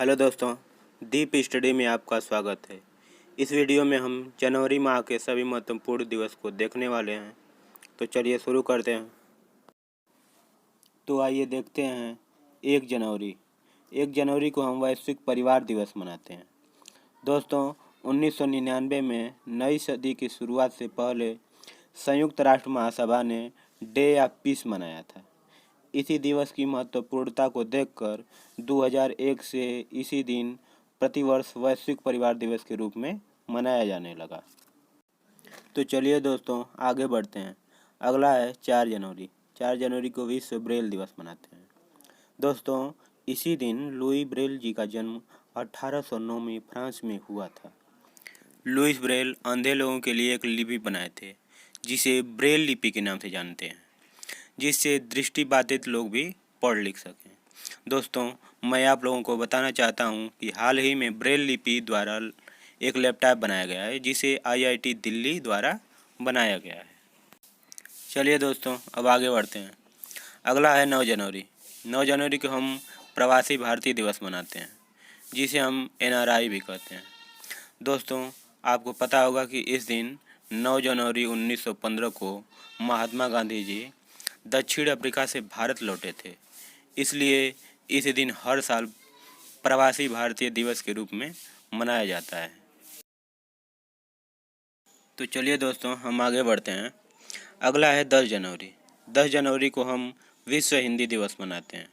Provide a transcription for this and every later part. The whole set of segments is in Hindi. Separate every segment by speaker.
Speaker 1: हेलो दोस्तों, दीप स्टडी में आपका स्वागत है। इस वीडियो में हम जनवरी माह के सभी महत्वपूर्ण दिवस को देखने वाले हैं। तो चलिए शुरू करते हैं। तो आइए देखते हैं 1 जनवरी। 1 जनवरी को हम वैश्विक परिवार दिवस मनाते हैं। दोस्तों, 1999 में नई सदी की शुरुआत से पहले संयुक्त राष्ट्र महासभा ने डे ऑफ पीस मनाया था। इसी दिवस की महत्वपूर्णता को देखकर 2001 से इसी दिन प्रतिवर्ष वैश्विक परिवार दिवस के रूप में मनाया जाने लगा। तो चलिए दोस्तों आगे बढ़ते हैं। अगला है 4 जनवरी। 4 जनवरी को विश्व ब्रेल दिवस मनाते हैं। दोस्तों, इसी दिन लुई ब्रेल जी का जन्म 1809 में फ्रांस में हुआ था। लुईस ब्रेल अंधे लोगों के लिए एक लिपि बनाए थे जिसे ब्रेल लिपि के नाम से जानते हैं, जिससे दृष्टिबाधित लोग भी पढ़ लिख सकें। दोस्तों, मैं आप लोगों को बताना चाहता हूं कि हाल ही में ब्रेल लिपि द्वारा एक लैपटॉप बनाया गया है जिसे आईआईटी दिल्ली द्वारा बनाया गया है। चलिए दोस्तों अब आगे बढ़ते हैं। अगला है 9 जनवरी। 9 जनवरी को हम प्रवासी भारतीय दिवस मनाते हैं, जिसे हम एनआरआई भी कहते हैं। दोस्तों, आपको पता होगा कि इस दिन 9 जनवरी 1915 को महात्मा गांधी जी दक्षिण अफ्रीका से भारत लौटे थे। इसलिए इस दिन हर साल प्रवासी भारतीय दिवस के रूप में मनाया जाता है। तो चलिए दोस्तों हम आगे बढ़ते हैं। अगला है 10 जनवरी। 10 जनवरी को हम विश्व हिंदी दिवस मनाते हैं।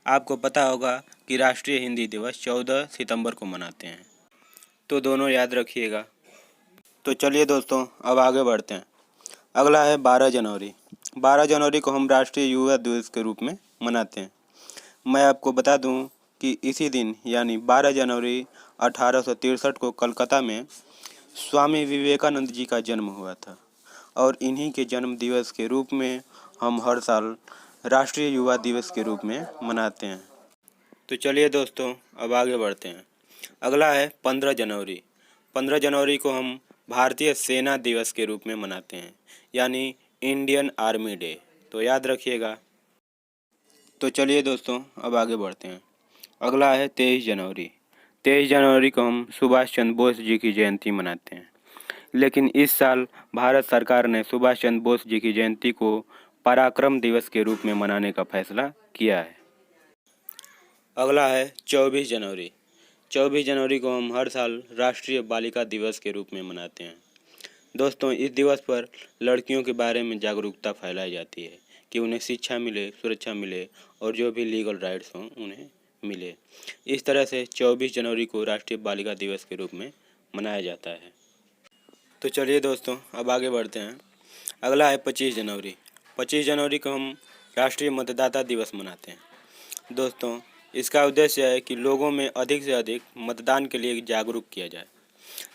Speaker 1: आपको पता होगा कि राष्ट्रीय हिंदी दिवस 14 सितंबर को मनाते हैं, तो दोनों याद रखिएगा। तो चलिए दोस्तों अब आगे बढ़ते हैं। अगला है 12 जनवरी। 12 जनवरी को हम राष्ट्रीय युवा दिवस के रूप में मनाते हैं। मैं आपको बता दूं कि इसी दिन यानी 12 जनवरी 1863 को कलकत्ता में स्वामी विवेकानंद जी का जन्म हुआ था और इन्हीं के जन्म दिवस के रूप में हम हर साल राष्ट्रीय युवा दिवस के रूप में मनाते हैं। तो चलिए दोस्तों अब आगे बढ़ते हैं। अगला है 15 जनवरी। 15 जनवरी को हम भारतीय सेना दिवस के रूप में मनाते हैं, यानी इंडियन आर्मी डे, तो याद रखिएगा। तो चलिए दोस्तों अब आगे बढ़ते हैं। अगला है 23 जनवरी। 23 जनवरी को हम सुभाष चंद्र बोस जी की जयंती मनाते हैं, लेकिन इस साल भारत सरकार ने सुभाष चंद्र बोस जी की जयंती को पराक्रम दिवस के रूप में मनाने का फैसला किया है। अगला है 24 जनवरी। 24 जनवरी को हम हर साल राष्ट्रीय बालिका दिवस के रूप में मनाते हैं। दोस्तों, इस दिवस पर लड़कियों के बारे में जागरूकता फैलाई जाती है कि उन्हें शिक्षा मिले, सुरक्षा मिले और जो भी लीगल राइट्स हों उन्हें मिले। इस तरह से 24 जनवरी को राष्ट्रीय बालिका दिवस के रूप में मनाया जाता है। तो चलिए दोस्तों अब आगे बढ़ते हैं। अगला है 25 जनवरी। 25 जनवरी को हम राष्ट्रीय मतदाता दिवस मनाते हैं। दोस्तों, इसका उद्देश्य है कि लोगों में अधिक से अधिक मतदान के लिए जागरूक किया जाए।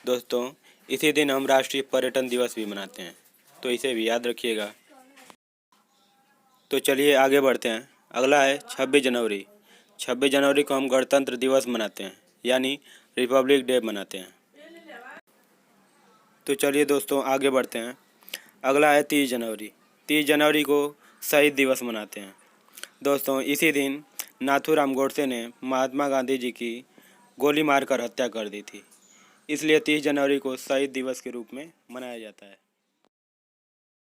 Speaker 1: दोस्तों, इसी दिन हम राष्ट्रीय पर्यटन दिवस भी मनाते हैं, तो इसे भी याद रखिएगा। तो चलिए आगे बढ़ते हैं। अगला है 26 जनवरी। 26 जनवरी को हम गणतंत्र दिवस मनाते हैं, यानी रिपब्लिक डे मनाते हैं। तो चलिए दोस्तों आगे बढ़ते हैं। अगला है 30 जनवरी। 30 जनवरी को शहीद दिवस मनाते हैं। दोस्तों, इसी दिन नाथूराम गोडसे ने महात्मा गांधी जी की गोली मारकर हत्या कर दी थी। इसलिए 30 जनवरी को शहीद दिवस के रूप में मनाया जाता है।